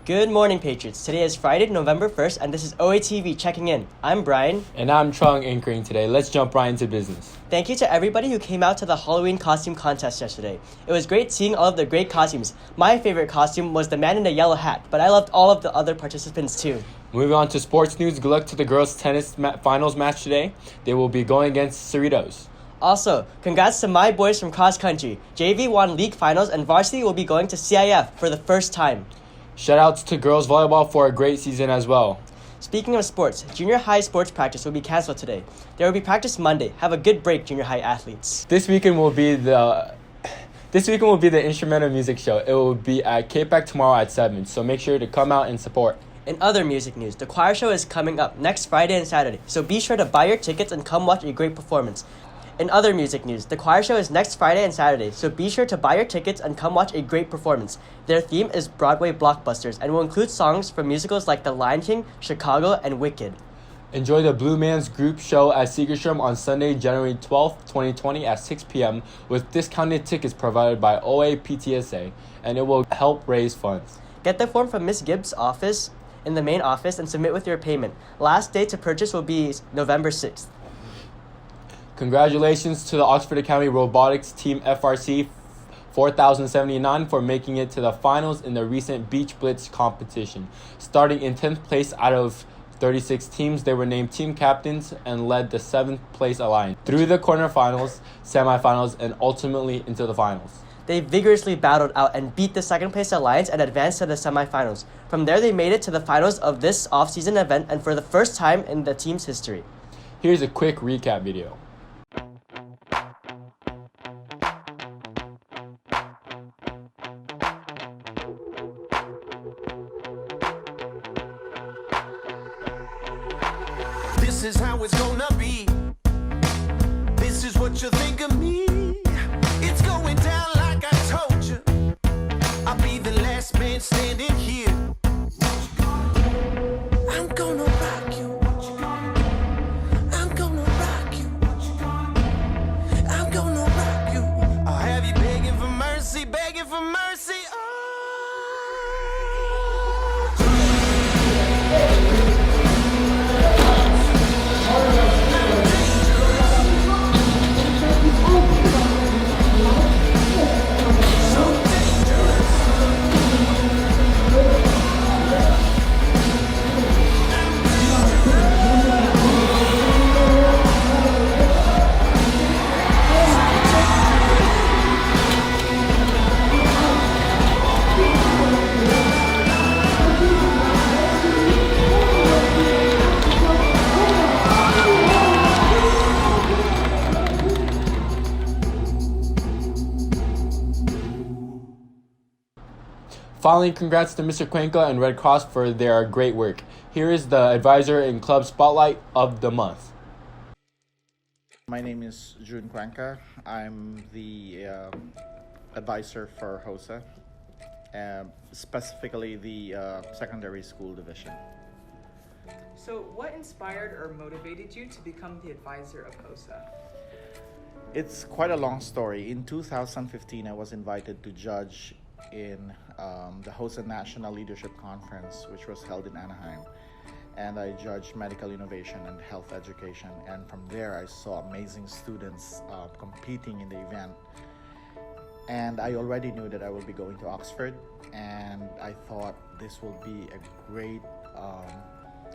Good morning, Patriots. Today is Friday, November 1st, and this is OATV checking in. I'm Brian. And I'm Chung anchoring today. Let's jump right into business. Thank you to everybody who came out to the Halloween costume contest yesterday. It was great seeing all of the great costumes. My favorite costume was the man in the yellow hat, but I loved all of the other participants too. Moving on to sports news, good luck to the girls' tennis finals match today. They will be going against Cerritos. Also, congrats to my boys from cross country. JV won league finals and varsity will be going to CIF for the first time. Shoutouts to girls volleyball for a great season as well. Speaking of sports, junior high sports practice will be canceled today. There will be practice Monday. Have a good break, junior high athletes. This weekend will be the instrumental music show. It will be at KPAC tomorrow at 7, so make sure to come out and support. In other music news, the choir show is coming up next Friday and Saturday, so be sure to buy your tickets and come watch a great performance. In other music news, the choir show is next Friday and Saturday, so be sure to buy your tickets and come watch a great performance. Their theme is Broadway blockbusters and will include songs from musicals like The Lion King, Chicago, and Wicked. Enjoy the Blue Man's Group show at Segerstrom on Sunday, January 12th, 2020 at 6 p.m. with discounted tickets provided by OAPTSA, and it will help raise funds. Get the form from Miss Gibbs' office in the main office and submit with your payment. Last day to purchase will be November 6th. Congratulations to the Oxford Academy Robotics Team FRC 4079 for making it to the finals in the recent Beach Blitz competition. Starting in 10th place out of 36 teams, they were named team captains and led the 7th place alliance through the quarterfinals, semifinals, and ultimately into the finals. They vigorously battled out and beat the 2nd place alliance and advanced to the semifinals. From there, they made it to the finals of this off-season event and for the first time in the team's history. Here's a quick recap video. This is how it's gonna be. This is what you think of me. It's going down like I told you. I'll be the last man standing here. I'm gonna rock you. I'm gonna rock you. I'm gonna rock you. I'll have you begging for mercy, begging for mercy. Finally, congrats to Mr. Cuenca and Red Cross for their great work. Here is the advisor and club spotlight of the month. My name is June Cuenca. I'm the advisor for HOSA, specifically the secondary school division. So what inspired or motivated you to become the advisor of HOSA? It's quite a long story. In 2015, I was invited to judge in the HOSA National Leadership Conference, which was held in Anaheim. And I judged medical innovation and health education. And from there, I saw amazing students competing in the event. And I already knew that I would be going to Oxford. And I thought this will be a great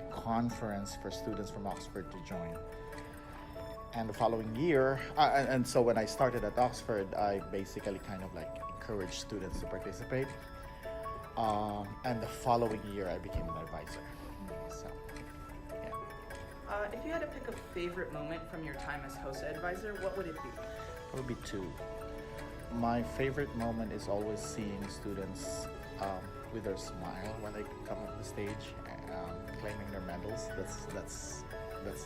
conference for students from Oxford to join. And the following year, and so when I started at Oxford, I basically kind of like encouraged students to participate. And the following year, I became an advisor. So, yeah. If you had to pick a favorite moment from your time as HOSA advisor, what would it be? It would be two. My favorite moment is always seeing students with their smile when they come up the stage, claiming their medals. That's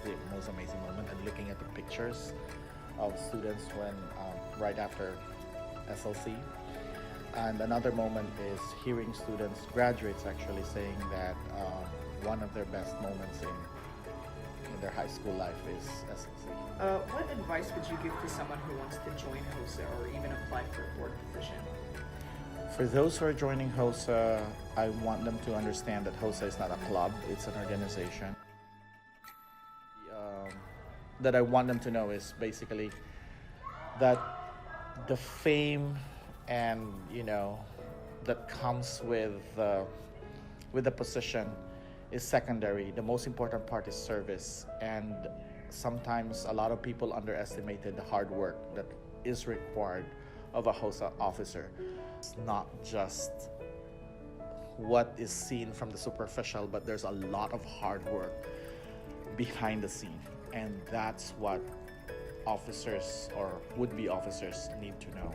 the most amazing moment. And looking at the pictures of students when right after SLC. And another moment is hearing students, graduates actually, saying that one of their best moments in their high school life is SLC. What advice would you give to someone who wants to join HOSA or even apply for a board position? For those who are joining HOSA, I want them to understand that HOSA is not a club, it's an organization. That I want them to know is basically that the fame and, that comes with the position is secondary. The most important part is service, and sometimes a lot of people underestimated the hard work that is required of a HOSA officer. It's not just what is seen from the superficial, but there's a lot of hard work behind the scene, and that's what officers or would-be officers need to know.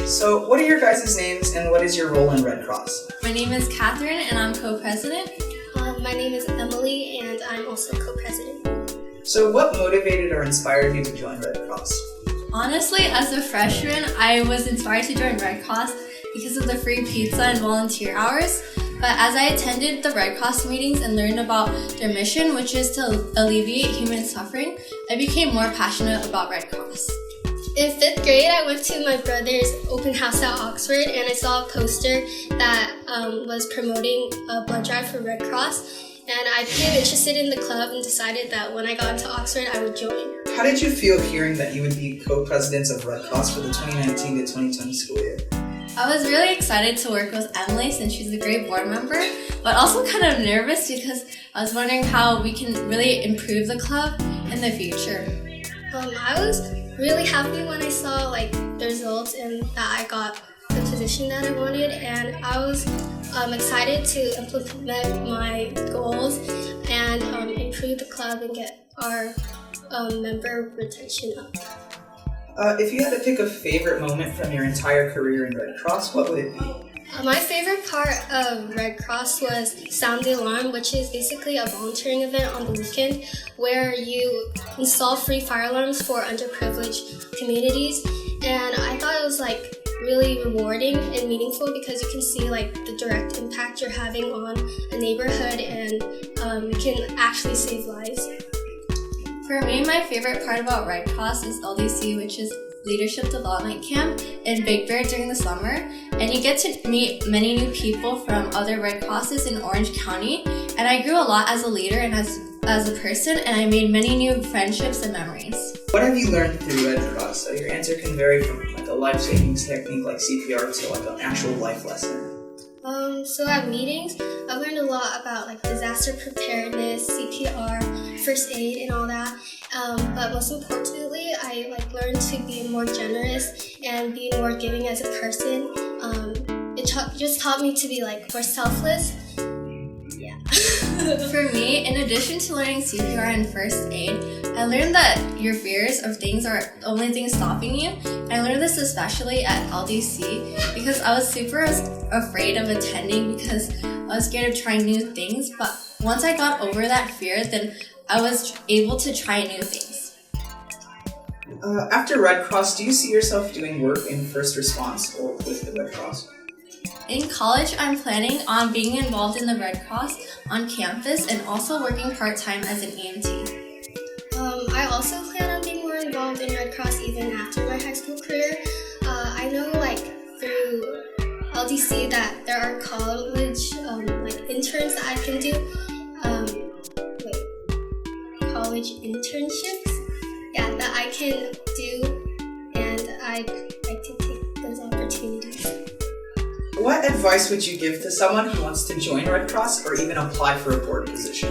So, what are your guys' names and what is your role in Red Cross? My name is Catherine and I'm co-president. My name is Emily and I'm also co-president. So, what motivated or inspired you to join Red Cross? Honestly, as a freshman, I was inspired to join Red Cross because of the free pizza and volunteer hours. But as I attended the Red Cross meetings and learned about their mission, which is to alleviate human suffering, I became more passionate about Red Cross. In 5th grade, I went to my brother's open house at Oxford and I saw a poster that was promoting a blood drive for Red Cross. And I became interested in the club and decided that when I got into Oxford, I would join. How did you feel hearing that you would be co-presidents of Red Cross for the 2019 to 2020 school year? I was really excited to work with Emily since she's a great board member, but also kind of nervous because I was wondering how we can really improve the club in the future. I was really happy when I saw the results and that I got the position that I wanted, and I was excited to implement my goals and improve the club and get our member retention up. If you had to pick a favorite moment from your entire career in Red Cross, what would it be? My favorite part of Red Cross was Sound the Alarm, which is basically a volunteering event on the weekend where you install free fire alarms for underprivileged communities. And I thought it was really rewarding and meaningful because you can see the direct impact you're having on a neighborhood, and you can actually save lives. For me, my favorite part about Red Cross is LDC, which is Leadership Development Camp in Big Bear during the summer, and you get to meet many new people from other Red Crosses in Orange County, and I grew a lot as a leader and as a person, and I made many new friendships and memories. What have you learned through Red Cross? So your answer can vary from a life-saving technique like CPR to an actual life lesson. So at meetings, I've learned a lot about disaster preparedness, CPR, first aid, and all that. But most importantly, I learned to be more generous and be more giving as a person. It just taught me to be more selfless. Yeah. For me, in addition to learning CPR and first aid, I learned that your fears of things are the only thing stopping you. I learned this especially at LDC because I was super afraid of attending because I was scared of trying new things. But once I got over that fear, then I was able to try new things. After Red Cross, do you see yourself doing work in first response or with the Red Cross? In college, I'm planning on being involved in the Red Cross on campus and also working part-time as an EMT. I also plan on being more involved in Red Cross even after my high school career. I know through LDC that there are college interns that I can do. College internships, that I can do, and I'd like to take those opportunities. What advice would you give to someone who wants to join Red Cross or even apply for a board position?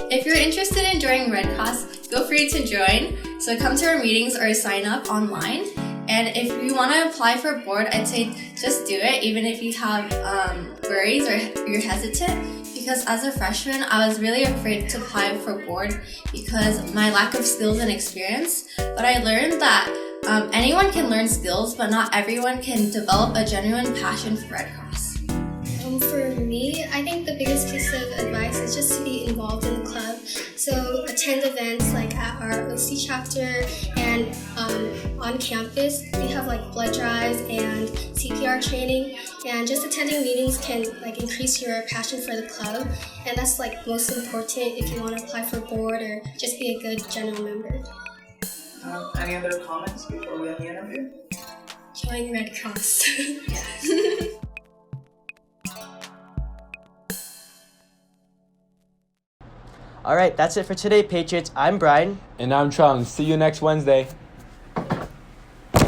If you're interested in joining Red Cross, feel free to join. So come to our meetings or sign up online. And if you want to apply for a board, I'd say just do it, even if you have worries or you're hesitant. Because as a freshman, I was really afraid to apply for board because my lack of skills and experience. But I learned that anyone can learn skills, but not everyone can develop a genuine passion for Red Cross. For me, I think the biggest piece of advice is just to be involved in the club So attend events like at our OC chapter and on campus. We have like blood drives and CPR training, and just attending meetings can like increase your passion for the club, and that's like most important if you want to apply for board or just be a good general member. Any other comments before we end the interview? Join Red Cross. All right, that's it for today, Patriots. I'm Brian. And I'm Chung. See you next Wednesday.